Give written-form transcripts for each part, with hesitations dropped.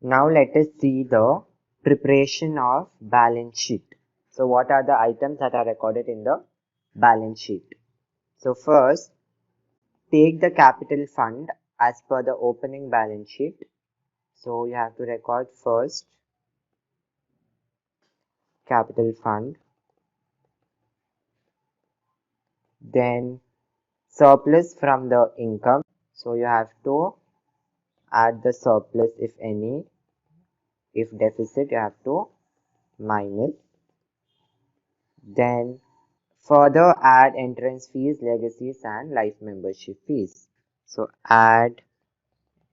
Now let us see the preparation of balance sheet. So what are the items that are recorded in the balance sheet? So first, take the capital fund as per the opening balance sheet. So you have to record first capital fund, then surplus from the income. So you have to add the surplus if any. If deficit, you have to minus. Then further add entrance fees, legacies and life membership fees. So add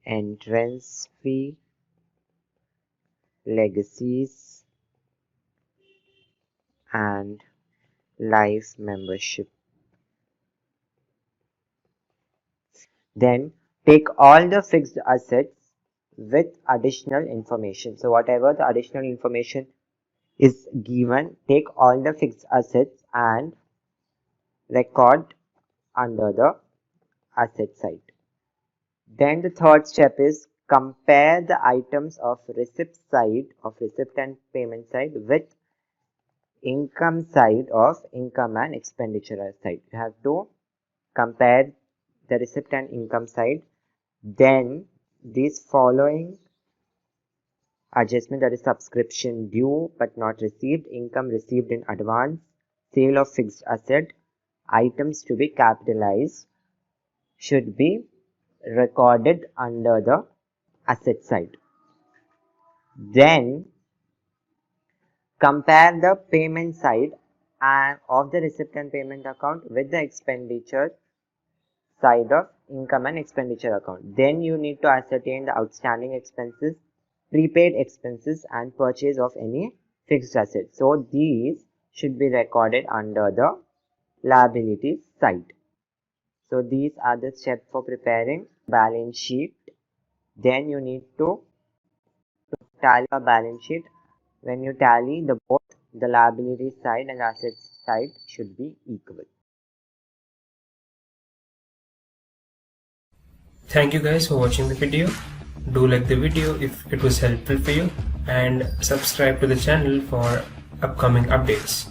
entrance fee, legacies and life membership. Then take all the fixed assets with additional information. So whatever the additional information is given, take all the fixed assets and record under the asset side. Then the third step is compare the items of receipt and payment side with income side of income and expenditure side. You have to compare the receipt and income side. Then these following adjustment, that is subscription due but not received, income received in advance, sale of fixed asset, items to be capitalized should be recorded under the asset side. Then compare the payment side of the receipt and payment account with the expenditure side of income and expenditure account. Then you need to ascertain the outstanding expenses, prepaid expenses and purchase of any fixed asset. So these should be recorded under the liabilities side. So these are the steps for preparing balance sheet. Then you need to tally a balance sheet. When you tally, both the liability side and asset side should be equal. Thank you guys for watching the video. Do like the video if it was helpful for you and subscribe to the channel for upcoming updates.